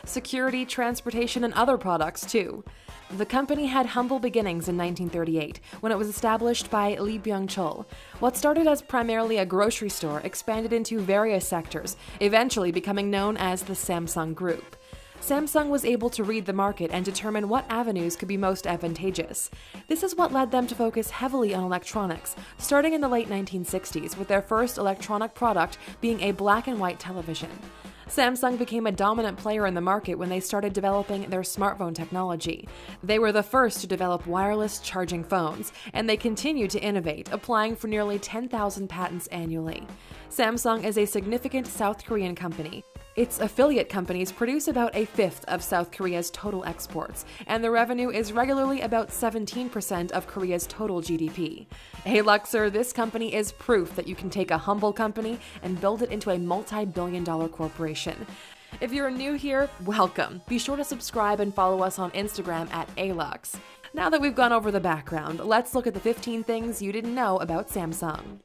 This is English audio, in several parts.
security, transportation, and other products too. The company had humble beginnings in 1938 when it was established by Lee Byung-chul. What started as primarily a grocery store expanded into various sectors, eventually becoming known as the Samsung Group. Samsung was able to read the market and determine what avenues could be most advantageous. This is what led them to focus heavily on electronics, starting in the late 1960s with their first electronic product being a black and white television. Samsung became a dominant player in the market when they started developing their smartphone technology. They were the first to develop wireless charging phones, and they continue to innovate, applying for nearly 10,000 patents annually. Samsung is a significant South Korean company. Its affiliate companies produce about a fifth of South Korea's total exports, and the revenue is regularly about 17% of Korea's total GDP. Hey Luxor, this company is proof that you can take a humble company and build it into a multi-billion-dollar corporation. If you're new here, welcome. Be sure to subscribe and follow us on Instagram at ALUX. Now that we've gone over the background, let's look at the 15 things you didn't know about Samsung.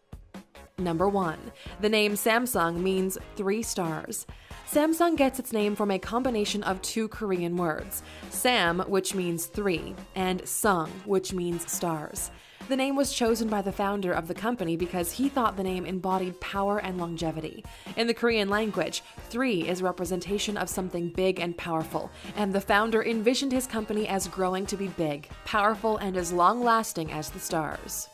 Number 1. The name Samsung means 3 stars. Samsung gets its name from a combination of 2 Korean words, Sam, which means 3, and Sung, which means stars. The name was chosen by the founder of the company because he thought the name embodied power and longevity. In the Korean language, 3 is representation of something big and powerful, and the founder envisioned his company as growing to be big, powerful, and as long-lasting as the stars.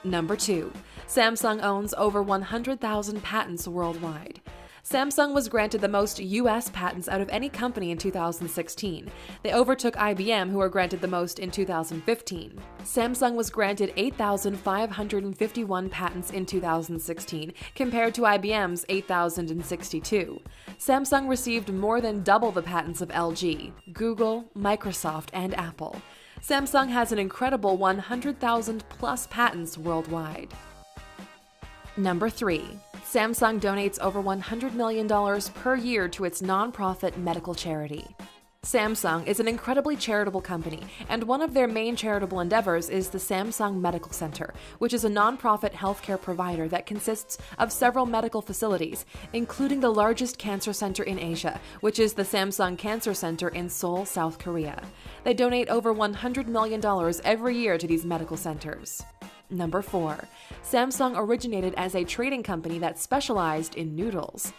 Number 2. Samsung owns over 100,000 patents worldwide. Samsung was granted the most U.S. patents out of any company in 2016. They overtook IBM, who were granted the most in 2015. Samsung was granted 8,551 patents in 2016, compared to IBM's 8,062. Samsung received more than double the patents of LG, Google, Microsoft, and Apple. Samsung has an incredible 100,000 plus patents worldwide. Number 3. Samsung donates over $100 million per year to its nonprofit medical charity. Samsung is an incredibly charitable company, and one of their main charitable endeavors is the Samsung Medical Center, which is a nonprofit healthcare provider that consists of several medical facilities, including the largest cancer center in Asia, which is the Samsung Cancer Center in Seoul, South Korea. They donate over $100 million every year to these medical centers. Number 4. Samsung originated as a trading company that specialized in noodles.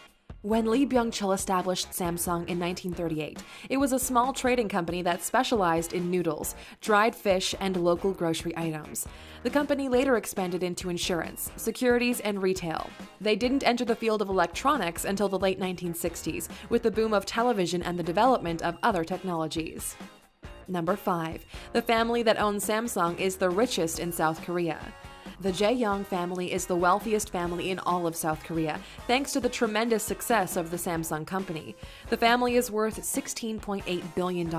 When Lee Byung-chul established Samsung in 1938, it was a small trading company that specialized in noodles, dried fish, and local grocery items. The company later expanded into insurance, securities, and retail. They didn't enter the field of electronics until the late 1960s, with the boom of television and the development of other technologies. Number 5. The family that owns Samsung is the richest in South Korea. The Uiryeong family is the wealthiest family in all of South Korea, thanks to the tremendous success of the Samsung company. The family is worth $16.8 billion,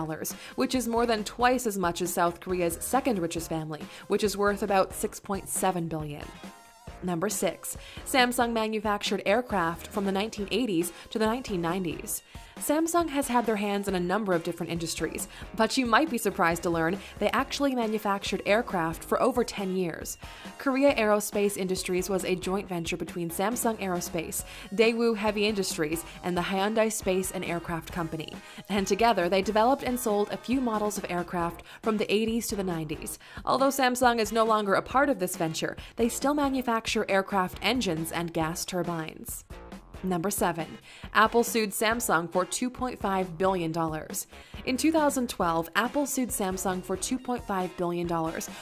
which is more than twice as much as South Korea's second richest family, which is worth about $6.7 billion. Number 6. Samsung manufactured aircraft from the 1980s to the 1990s. Samsung has had their hands in a number of different industries, but you might be surprised to learn they actually manufactured aircraft for over 10 years. Korea Aerospace Industries was a joint venture between Samsung Aerospace, Daegu Heavy Industries, and the Hyundai Space and Aircraft Company. And together, they developed and sold a few models of aircraft from the 80s to the 90s. Although Samsung is no longer a part of this venture, they still manufacture aircraft engines and gas turbines. Number 7. Apple sued Samsung for $2.5 billion. In 2012, Apple sued Samsung for $2.5 billion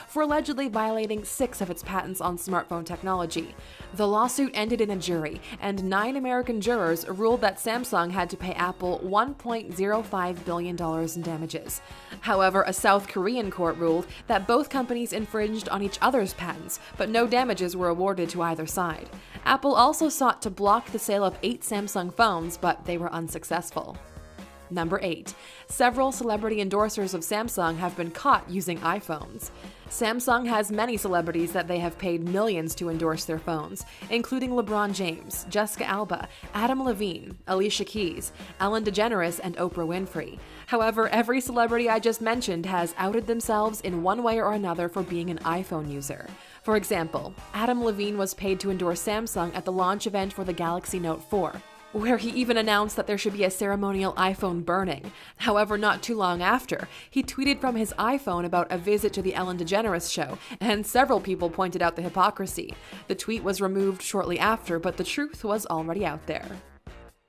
for allegedly violating 6 of its patents on smartphone technology. The lawsuit ended in a jury, and 9 American jurors ruled that Samsung had to pay Apple $1.05 billion in damages. However, a South Korean court ruled that both companies infringed on each other's patents, but no damages were awarded to either side. Apple also sought to block the sale of 8 Samsung phones, but they were unsuccessful. Number 8. Several celebrity endorsers of Samsung have been caught using iPhones. Samsung has many celebrities that they have paid millions to endorse their phones, including LeBron James, Jessica Alba, Adam Levine, Alicia Keys, Ellen DeGeneres, and Oprah Winfrey. However, every celebrity I just mentioned has outed themselves in one way or another for being an iPhone user. For example, Adam Levine was paid to endorse Samsung at the launch event for the Galaxy Note 4. where he even announced that there should be a ceremonial iPhone burning. However, not too long after, he tweeted from his iPhone about a visit to the Ellen DeGeneres show, and several people pointed out the hypocrisy. The tweet was removed shortly after, but the truth was already out there.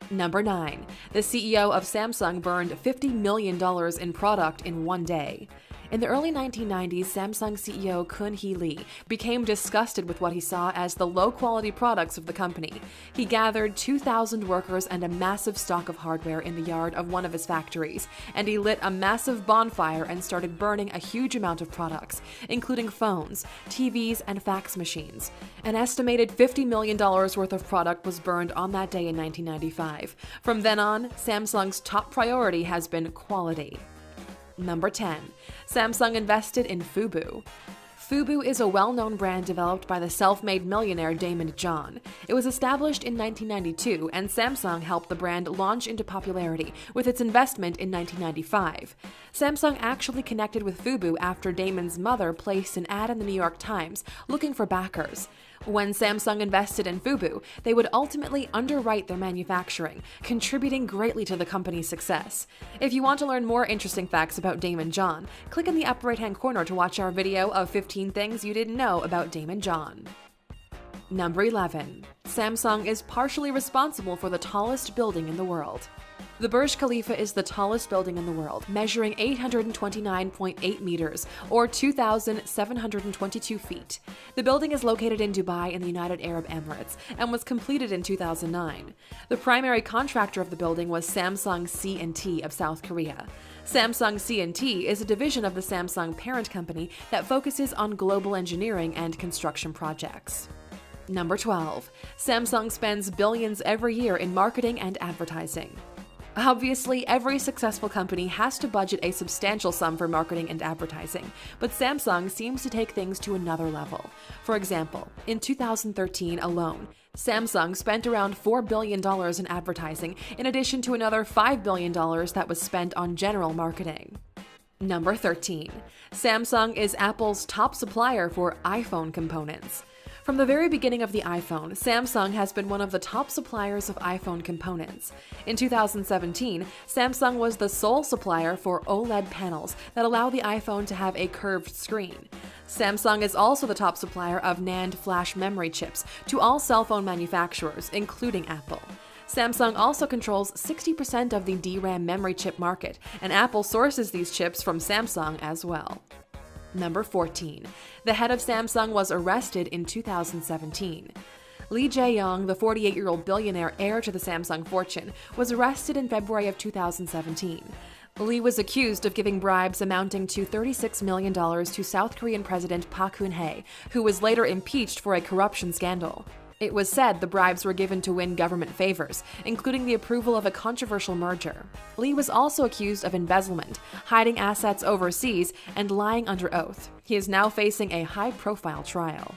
Number 9. The CEO of Samsung burned $50 million in product in one day. In the early 1990s, Samsung CEO Kun-hee Lee became disgusted with what he saw as the low-quality products of the company. He gathered 2,000 workers and a massive stock of hardware in the yard of one of his factories, and he lit a massive bonfire and started burning a huge amount of products, including phones, TVs, and fax machines. An estimated $50 million worth of product was burned on that day in 1995. From then on, Samsung's top priority has been quality. Number 10. Samsung invested in Fubu. Fubu is a well-known brand developed by the self-made millionaire Daymond John. It was established in 1992, and Samsung helped the brand launch into popularity with its investment in 1995. Samsung actually connected with Fubu after Daymond's mother placed an ad in the New York Times looking for backers. When Samsung invested in Fubu, they would ultimately underwrite their manufacturing, contributing greatly to the company's success. If you want to learn more interesting facts about Daymond John, click in the upper right-hand corner to watch our video of 15 things you didn't know about Daymond John. Number 11. Samsung is partially responsible for the tallest building in the world. The Burj Khalifa is the tallest building in the world, measuring 829.8 meters, or 2,722 feet. The building is located in Dubai in the United Arab Emirates and was completed in 2009. The primary contractor of the building was Samsung C&T of South Korea. Samsung C&T is a division of the Samsung parent company that focuses on global engineering and construction projects. Number 12. Samsung spends billions every year in marketing and advertising. Obviously, every successful company has to budget a substantial sum for marketing and advertising, but Samsung seems to take things to another level. For example, in 2013 alone, Samsung spent around $4 billion in advertising, in addition to another $5 billion that was spent on general marketing. Number 13. Samsung is Apple's top supplier for iPhone components. From the very beginning of the iPhone, Samsung has been one of the top suppliers of iPhone components. In 2017, Samsung was the sole supplier for OLED panels that allow the iPhone to have a curved screen. Samsung is also the top supplier of NAND flash memory chips to all cell phone manufacturers, including Apple. Samsung also controls 60% of the DRAM memory chip market, and Apple sources these chips from Samsung as well. Number 14. The head of Samsung was arrested in 2017. Lee Jae-yong, the 48-year-old billionaire heir to the Samsung fortune, was arrested in February of 2017. Lee was accused of giving bribes amounting to $36 million to South Korean President Park Geun-hye, who was later impeached for a corruption scandal. It was said the bribes were given to win government favors, including the approval of a controversial merger. Lee was also accused of embezzlement, hiding assets overseas, and lying under oath. He is now facing a high-profile trial.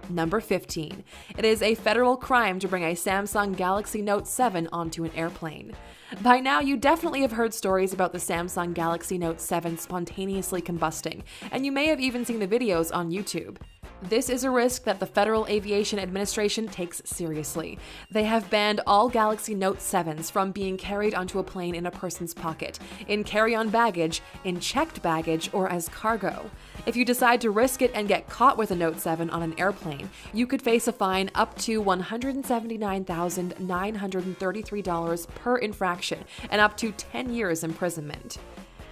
Number 15. It is a federal crime to bring a Samsung Galaxy Note 7 onto an airplane. By now, you definitely have heard stories about the Samsung Galaxy Note 7 spontaneously combusting, and you may have even seen the videos on YouTube. This is a risk that the Federal Aviation Administration takes seriously. They have banned all Galaxy Note 7s from being carried onto a plane in a person's pocket, in carry-on baggage, in checked baggage, or as cargo. If you decide to risk it and get caught with a Note 7 on an airplane, you could face a fine up to $179,933 per infraction and up to 10 years imprisonment.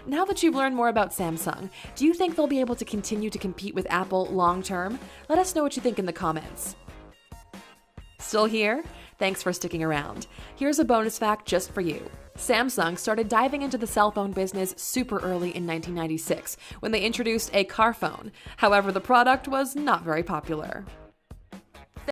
Now that you've learned more about Samsung, do you think they'll be able to continue to compete with Apple long-term? Let us know what you think in the comments. Still here? Thanks for sticking around. Here's a bonus fact just for you. Samsung started diving into the cell phone business super early in 1996 when they introduced a car phone. However, the product was not very popular.